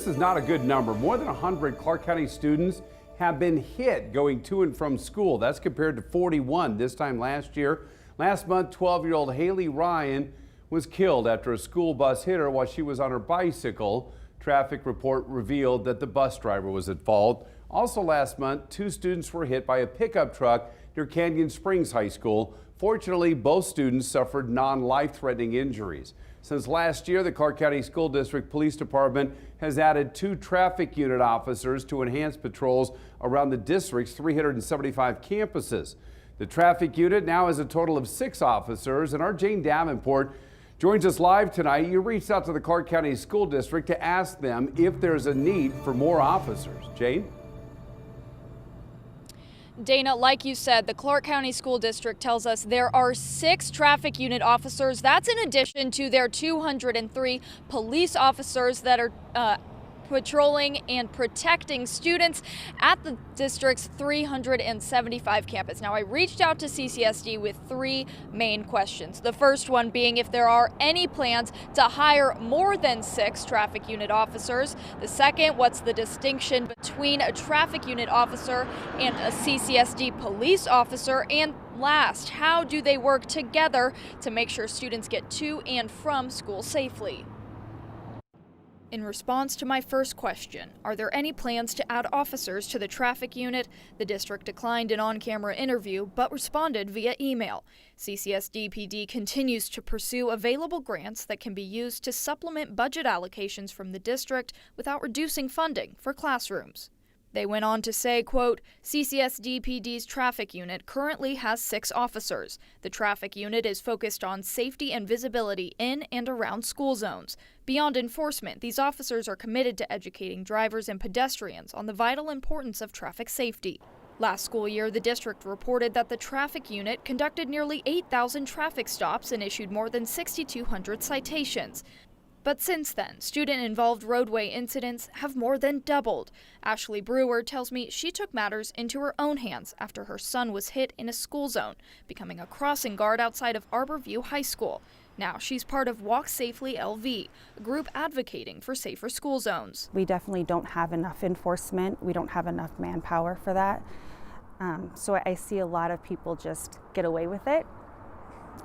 is not a good number. More than 100 Clark County students have been hit going to and from school. That's compared to 41 this time last year. Last month, 12-year-old Haley Ryan was killed after a school bus hit her while she was on her bicycle. Traffic report revealed that the bus driver was at fault. Also last month, 2 students were hit by a pickup truck near Canyon Springs High School. Fortunately, both students suffered non-life-threatening injuries. Since last year, the Clark County School District Police Department has added 2 traffic unit officers to enhance patrols around the district's 375 campuses. The traffic unit now has a total of 6 officers, and our Jane Davenport joins us live tonight. You reached out to the Clark County School District to ask them if there's a need for more officers. Jane? Dana, like you said, the Clark County School District tells us there are 6 traffic unit officers. That's in addition to their 203 police officers that are patrolling and protecting students at the district's 375 campus. Now, I reached out to CCSD with 3 main questions. The first one being if there are any plans to hire more than 6 traffic unit officers. The second, what's the distinction between a traffic unit officer and a CCSD police officer? And last, how do they work together to make sure students get to and from school safely? In response to my first question, are there any plans to add officers to the traffic unit? The district declined an on-camera interview, but responded via email. CCSDPD continues to pursue available grants that can be used to supplement budget allocations from the district without reducing funding for classrooms. They went on to say, quote, CCSDPD's traffic unit currently has 6 officers. The traffic unit is focused on safety and visibility in and around school zones. Beyond enforcement, these officers are committed to educating drivers and pedestrians on the vital importance of traffic safety. Last school year, the district reported that the traffic unit conducted nearly 8,000 traffic stops and issued more than 6,200 citations. But since then, student-involved roadway incidents have more than doubled. Ashley Brewer tells me she took matters into her own hands after her son was hit in a school zone, becoming a crossing guard outside of Arbor View High School. Now she's part of Walk Safely LV, a group advocating for safer school zones. We definitely don't have enough enforcement. We don't have enough manpower for that. So I see a lot of people just get away with it.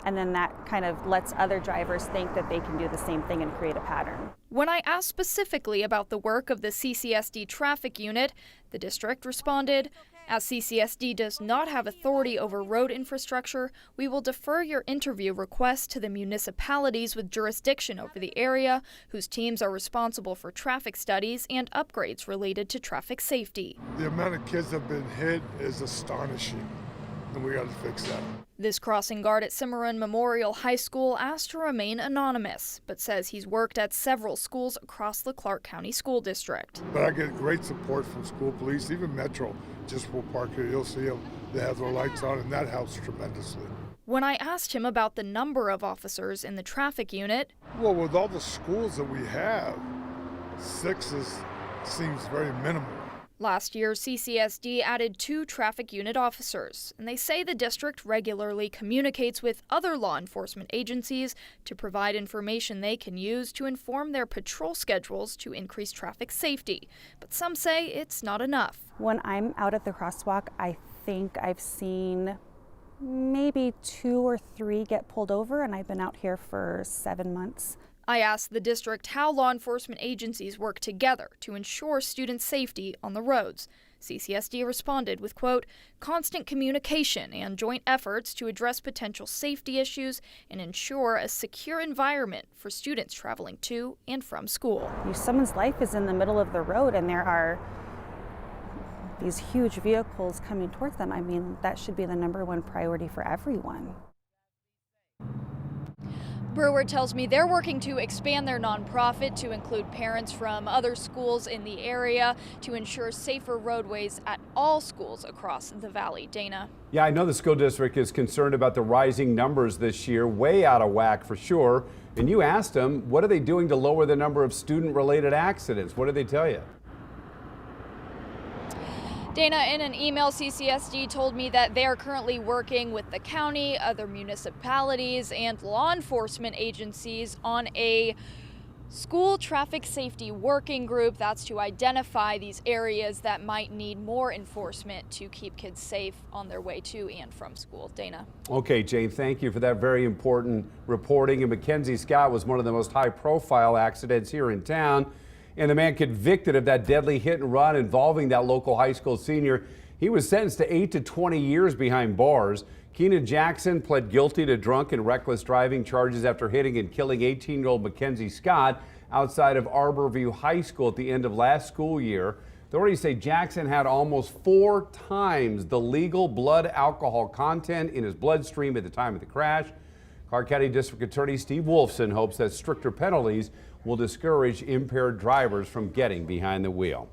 And then that kind of lets other drivers think that they can do the same thing and create a pattern. When I asked specifically about the work of the CCSD traffic unit, the district responded, as CCSD does not have authority over road infrastructure, we will defer your interview request to the municipalities with jurisdiction over the area, whose teams are responsible for traffic studies and upgrades related to traffic safety. The amount of kids that have been hit is astonishing, and we got to fix that. This crossing guard at Cimarron Memorial High School asked to remain anonymous, but says he's worked at several schools across the Clark County School District. But I get great support from school police, even Metro. Just will park here, you'll see them. They have their lights on, and that helps tremendously. When I asked him about the number of officers in the traffic unit, well, with all the schools that we have, 6 seems very minimal. Last year, CCSD added 2 traffic unit officers, and they say the district regularly communicates with other law enforcement agencies to provide information they can use to inform their patrol schedules to increase traffic safety. But some say it's not enough. When I'm out at the crosswalk, I think I've seen maybe 2 or 3 get pulled over, and I've been out here for 7 months. I asked the district how law enforcement agencies work together to ensure student safety on the roads. CCSD responded with, quote, constant communication and joint efforts to address potential safety issues and ensure a secure environment for students traveling to and from school. Someone's life is in the middle of the road and there are these huge vehicles coming towards them. I mean, that should be the #1 priority for everyone. Brewer tells me they're working to expand their nonprofit to include parents from other schools in the area to ensure safer roadways at all schools across the valley. Dana? Yeah, I know the school district is concerned about the rising numbers this year, way out of whack for sure. And you asked them, what are they doing to lower the number of student-related accidents? What did they tell you? Dana, in an email, CCSD told me that they are currently working with the county, other municipalities, and law enforcement agencies on a school traffic safety working group. That's to identify these areas that might need more enforcement to keep kids safe on their way to and from school. Dana. Okay, Jane, thank you for that very important reporting. And Mackenzie Scott was one of the most high-profile accidents here in town. And the man convicted of that deadly hit and run involving that local high school senior, he was sentenced to 8 to 20 years behind bars. Keenan Jackson pled guilty to drunk and reckless driving charges after hitting and killing 18-year-old Mackenzie Scott outside of Arbor View High School at the end of last school year. Authorities say Jackson had almost 4 times the legal blood alcohol content in his bloodstream at the time of the crash. Clark County District Attorney Steve Wolfson hopes that stricter penalties will discourage impaired drivers from getting behind the wheel.